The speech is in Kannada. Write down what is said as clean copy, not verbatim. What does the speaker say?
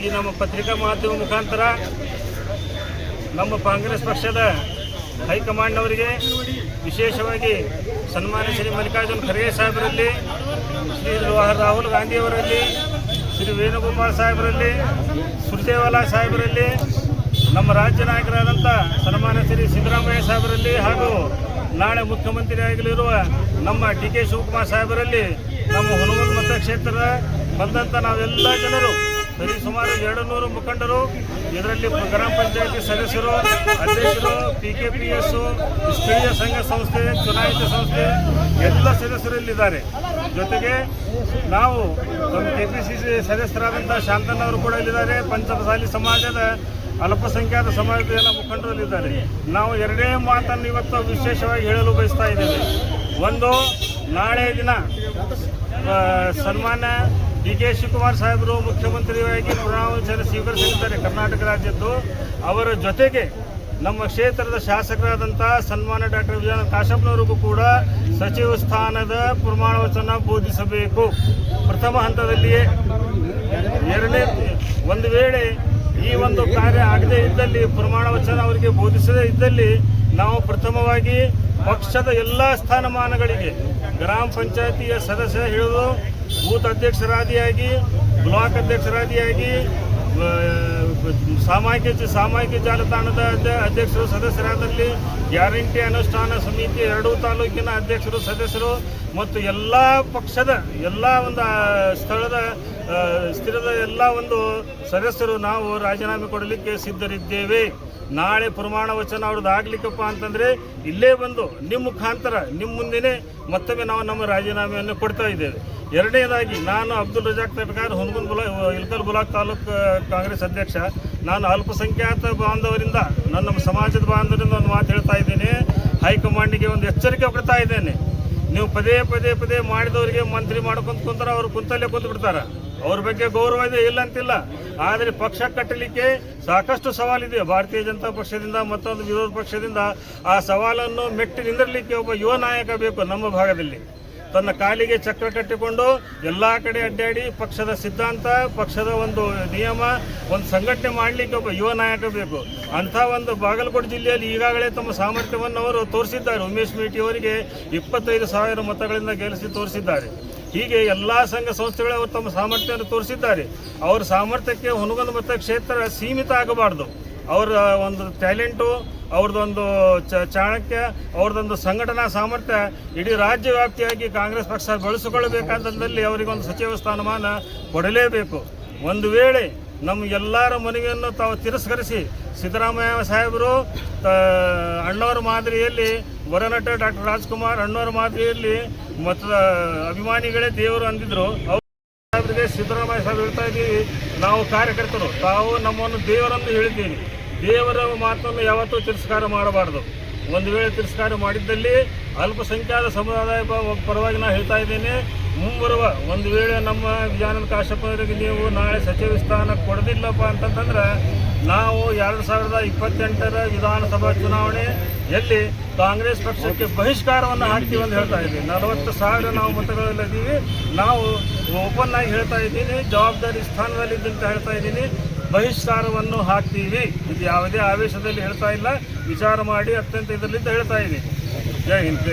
ಈ ನಮ್ಮ ಪತ್ರಿಕಾ ಮಾಧ್ಯಮ ಮುಖಾಂತರ ನಮ್ಮ ಕಾಂಗ್ರೆಸ್ ಪಕ್ಷದ ಹೈಕಮಾಂಡ್ನವರಿಗೆ ವಿಶೇಷವಾಗಿ ಸನ್ಮಾನ್ಯ ಶ್ರೀ ಮಲ್ಲಿಕಾರ್ಜುನ ಖರ್ಗೆ ಸಾಹೇಬರಲ್ಲಿ, ಶ್ರೀ ರಾಹುಲ್ ಗಾಂಧಿಯವರಲ್ಲಿ, ಶ್ರೀ ವೇಣುಗೋಪಾಲ್ ಸಾಹೇಬರಲ್ಲಿ, ಸುರ್ಜೇವಾಲಾ ಸಾಹೇಬರಲ್ಲಿ, ನಮ್ಮ ರಾಜ್ಯ ನಾಯಕರಾದಂಥ ಸನ್ಮಾನ್ಯ ಶ್ರೀ ಸಿದ್ದರಾಮಯ್ಯ ಸಾಹೇಬರಲ್ಲಿ ಹಾಗೂ ನಾಳೆ ಮುಖ್ಯಮಂತ್ರಿ ಆಗಲಿರುವ ನಮ್ಮ ಡಿ ಕೆ ಶಿವಕುಮಾರ್ ಸಾಹೇಬರಲ್ಲಿ, ನಮ್ಮ ಹುನಗುಂದ ಮತಕ್ಷೇತ್ರದ ಬಂದಂಥ ನಾವೆಲ್ಲ ಜನರು ಸುಮಾರು 200 ಮುಖಂಡರು, ಇದರಲ್ಲಿ ಗ್ರಾಮ ಪಂಚಾಯತಿ ಸದಸ್ಯರು, ಅಧ್ಯಕ್ಷರು, PKPS, ಸ್ಥಳೀಯ ಸಂಘ ಸಂಸ್ಥೆ, ಚುನಾಯಿತ ಸಂಸ್ಥೆ ಎಲ್ಲ ಸದಸ್ಯರಲ್ಲಿದ್ದಾರೆ. ಜೊತೆಗೆ ನಾವು KPCC ಸದಸ್ಯರಾದಂಥ ಶಾಂತನವರು ಕೂಡ ಇಲ್ಲಿದ್ದಾರೆ. ಪಂಚಮಸಾಲಿ ಸಮಾಜದ ಅಲ್ಪಸಂಖ್ಯಾತ ಸಮಾಜದ ಎಲ್ಲ ಮುಖಂಡರಲ್ಲಿದ್ದಾರೆ. ನಾವು ಎರಡೇ ಮಾತನ್ನು ಇವತ್ತು ವಿಶೇಷವಾಗಿ ಹೇಳಲು ಬಯಸ್ತಾ ಇದ್ದೇವೆ. ಒಂದು, ನಾಳೆ ದಿನ ಸನ್ಮಾನ್ಯ ಡಿ ಕೆ ಶಿವಕುಮಾರ್ ಸಾಹೇಬರು ಮುಖ್ಯಮಂತ್ರಿಯಾಗಿ ಪ್ರಮಾಣವಚನ ಸ್ವೀಕರಿಸಲಿದ್ದಾರೆ ಕರ್ನಾಟಕ ರಾಜ್ಯದ್ದು. ಅವರ ಜೊತೆಗೆ ನಮ್ಮ ಕ್ಷೇತ್ರದ ಶಾಸಕರಾದಂಥ ಸನ್ಮಾನ್ಯ ಡಾಕ್ಟರ್ ವಿಜಯಾನಂದ ಕಾಶಪ್ಪನವರಿಗೂ ಕೂಡ ಸಚಿವ ಸ್ಥಾನದ ಪ್ರಮಾಣವಚನ ಬೋಧಿಸಬೇಕು ಪ್ರಥಮ ಹಂತದಲ್ಲಿಯೇ. ಎರಡನೇ, ಒಂದು ವೇಳೆ ಈ ಒಂದು ಕಾರ್ಯ ಆಗದೇ ಇದ್ದಲ್ಲಿ, ಪ್ರಮಾಣವಚನ ಅವರಿಗೆ ಬೋಧಿಸದೇ ಇದ್ದಲ್ಲಿ, ನಾವು ಪ್ರಥಮವಾಗಿ ಪಕ್ಷದ ಎಲ್ಲ ಸ್ಥಾನಮಾನಗಳಿಗೆ ಗ್ರಾಮ ಪಂಚಾಯತಿಯ ಸದಸ್ಯ ಹಿಡಿದು ಬೂತ್ ಅಧ್ಯಕ್ಷರಾದಿಯಾಗಿ, ಬ್ಲಾಕ್ ಅಧ್ಯಕ್ಷರಾದಿಯಾಗಿ, ಸಾಮಾಜಿಕ ಜಾಲತಾಣದ ಅಧ್ಯಕ್ಷರು ಸದಸ್ಯರಾದಲ್ಲಿ, ಗ್ಯಾರಂಟಿ ಅನುಷ್ಠಾನ ಸಮಿತಿ 2 ತಾಲೂಕಿನ ಅಧ್ಯಕ್ಷರು ಸದಸ್ಯರು ಮತ್ತು ಎಲ್ಲ ಪಕ್ಷದ ಎಲ್ಲ ಒಂದು ಸ್ಥಿರದ ಎಲ್ಲ ಒಂದು ಸದಸ್ಯರು ನಾವು ರಾಜೀನಾಮೆ ಕೊಡಲಿಕ್ಕೆ ಸಿದ್ಧರಿದ್ದೇವೆ. ನಾಳೆ ಪ್ರಮಾಣ ವಚನ ಅವ್ರದ್ದು ಆಗ್ಲಿಕ್ಕಪ್ಪ ಅಂತಂದರೆ ಇಲ್ಲೇ ಬಂದು ನಿಮ್ಮ ಮುಖಾಂತರ ನಿಮ್ಮ ಮುಂದೆನೇ ಮತ್ತೊಮ್ಮೆ ನಾವು ನಮ್ಮ ರಾಜೀನಾಮೆಯನ್ನು ಕೊಡ್ತಾ ಇದ್ದೇವೆ. ಎರಡನೇದಾಗಿ, ನಾನು ಅಬ್ದುಲ್ ರಜಾಕ್ ತಟಕಾರ್, ಹುನಗುಂದ ಇಳಕಲ್ ಬ್ಲಾಕ್ ತಾಲೂಕು ಕಾಂಗ್ರೆಸ್ ಅಧ್ಯಕ್ಷ. ನಾನು ಅಲ್ಪಸಂಖ್ಯಾತ ಬಾಂಧವರಿಂದ, ನಮ್ಮ ಸಮಾಜದ ಬಾಂಧವರಿಂದ ಒಂದು ಮಾತು ಹೇಳ್ತಾ ಇದ್ದೇನೆ. ಹೈಕಮಾಂಡಿಗೆ ಒಂದು ಎಚ್ಚರಿಕೆ ಕೊಡ್ತಾ ಇದ್ದೇನೆ. ನೀವು ಪದೇ ಮಾಡಿದವರಿಗೆ ಮಂತ್ರಿ ಮಾಡ್ಕೊಂತ ಕುಂತಾರೆ, ಅವರು ಕುಂತಲ್ಲೇ ಕುಂತು ಬಿಡ್ತಾರೆ. ಅವ್ರ ಬಗ್ಗೆ ಗೌರವ ಇದೆ, ಇಲ್ಲ ಅಂತಿಲ್ಲ. ಆದರೆ ಪಕ್ಷ ಕಟ್ಟಲಿಕ್ಕೆ ಸಾಕಷ್ಟು ಸವಾಲಿದೆ. ಭಾರತೀಯ ಜನತಾ ಪಕ್ಷದಿಂದ ಮತ್ತೊಂದು ವಿರೋಧ ಪಕ್ಷದಿಂದ ಆ ಸವಾಲನ್ನು ಮೆಟ್ಟಿ ನಿಂದಿರಲಿಕ್ಕೆ ಒಬ್ಬ ಯುವ ನಾಯಕ ಬೇಕು. ನಮ್ಮ ಭಾಗದಲ್ಲಿ ತನ್ನ ಕಾಲಿಗೆ ಚಕ್ರ ಕಟ್ಟಿಕೊಂಡು ಎಲ್ಲ ಕಡೆ ಅಡ್ಡಾಡಿ ಪಕ್ಷದ ಸಿದ್ಧಾಂತ, ಪಕ್ಷದ ಒಂದು ನಿಯಮ, ಒಂದು ಸಂಘಟನೆ ಮಾಡಲಿಕ್ಕೆ ಒಬ್ಬ ಯುವ ನಾಯಕ ಬೇಕು. ಅಂಥ ಒಂದು ಬಾಗಲಕೋಟೆ ಜಿಲ್ಲೆಯಲ್ಲಿ ಈಗಾಗಲೇ ತಮ್ಮ ಸಾಮರ್ಥ್ಯವನ್ನು ಅವರು ತೋರಿಸಿದ್ದಾರೆ. ಉಮೇಶ್ ಮೇಟಿ ಅವರಿಗೆ 25,000 ಮತಗಳಿಂದ ಗೆಲ್ಲಿಸಿ ತೋರಿಸಿದ್ದಾರೆ. ಹೀಗೆ ಎಲ್ಲ ಸಂಘ ಸಂಸ್ಥೆಗಳು ಅವರು ತಮ್ಮ ಸಾಮರ್ಥ್ಯವನ್ನು ತೋರಿಸಿದ್ದಾರೆ. ಅವರ ಸಾಮರ್ಥ್ಯಕ್ಕೆ ಹುನಗುಂದ ಮತಕ್ಷೇತ್ರ ಸೀಮಿತ ಆಗಬಾರ್ದು. ಅವರ ಒಂದು ಟ್ಯಾಲೆಂಟು, ಅವ್ರದ್ದೊಂದು ಚಾಣಕ್ಯ, ಅವ್ರದ್ದೊಂದು ಸಂಘಟನಾ ಸಾಮರ್ಥ್ಯ ಇಡೀ ರಾಜ್ಯ ವ್ಯಾಪ್ತಿಯಾಗಿ ಕಾಂಗ್ರೆಸ್ ಪಕ್ಷ ಬೆಳೆಸಿಕೊಳ್ಳಬೇಕಾದಲ್ಲಿ ಅವರಿಗೊಂದು ಸಚಿವ ಸ್ಥಾನಮಾನ ಕೊಡಲೇಬೇಕು. ಒಂದು ವೇಳೆ ನಮ್ಮ ಎಲ್ಲರ ಮನವಿಯನ್ನು ತಾವು ತಿರಸ್ಕರಿಸಿ ಸಿದ್ದರಾಮಯ್ಯ ಸಾಹೇಬರು ಅಣ್ಣವರ ಮಾದರಿಯಲ್ಲಿ, ವರನಟ ಡಾಕ್ಟರ್ ರಾಜ್ಕುಮಾರ್ ಅಣ್ಣವರ ಮಾದರಿಯಲ್ಲಿ ಮತ್ತು ಅಭಿಮಾನಿಗಳೇ ದೇವರು ಅಂದಿದ್ರು. ಸಾಹೇಬರಿಗೆ ಸಿದ್ದರಾಮಯ್ಯ ಸಾಹೇಬ್ ಹೇಳ್ತಾ ಇದ್ದೀವಿ, ನಾವು ಕಾರ್ಯಕರ್ತರು ತಾವು ನಮ್ಮನ್ನು ದೇವರನ್ನು ಹೇಳಿದ್ದೀವಿ. ದೇವರ ಮಾತನ್ನು ಯಾವತ್ತೂ ತಿರಸ್ಕಾರ ಮಾಡಬಾರ್ದು. ಒಂದು ವೇಳೆ ತಿರಸ್ಕಾರ ಮಾಡಿದ್ದಲ್ಲಿ ಅಲ್ಪಸಂಖ್ಯಾತ ಸಮುದಾಯ ಪರವಾಗಿ ನಾನು ಹೇಳ್ತಾ ಇದ್ದೇನೆ, ಮುಂಬರುವ ಒಂದು ವೇಳೆ ನಮ್ಮ ವಿಜಯಾನಂದ ಕಾಶಪ್ಪನವರಿಗೆ ನೀವು ನಾಳೆ ಸಚಿವ ಸ್ಥಾನ ಕೊಡದಿಲ್ಲಪ್ಪ ಅಂತಂದ್ರೆ ನಾವು 2028 ವಿಧಾನಸಭಾ ಚುನಾವಣೆಯಲ್ಲಿ ಕಾಂಗ್ರೆಸ್ ಪಕ್ಷಕ್ಕೆ ಬಹಿಷ್ಕಾರವನ್ನು ಹಾಕ್ತೀವಿ ಅಂತ ಹೇಳ್ತಾ ಇದ್ದೀವಿ. 40,000 ನಾವು ಮತಗಳಲ್ಲಿದ್ದೀವಿ. ನಾವು ಓಪನ್ ಆಗಿ ಹೇಳ್ತಾ ಇದ್ದೀನಿ, ಜವಾಬ್ದಾರಿ ಸ್ಥಾನದಲ್ಲಿದ್ದಂತ ಹೇಳ್ತಾ ಇದ್ದೀನಿ, ಬಹಿಷ್ಕಾರವನ್ನು ಹಾಕ್ತೀವಿ. ಇದು ಯಾವುದೇ ಆವೇಶದಲ್ಲಿ ಹೇಳ್ತಾ ಇಲ್ಲ, ವಿಚಾರ ಮಾಡಿ ಅತ್ಯಂತ ಇದರಲ್ಲಿಂದ ಹೇಳ್ತಾ ಇದ್ದೀನಿ. ಜೈ ಹಿಂದ್.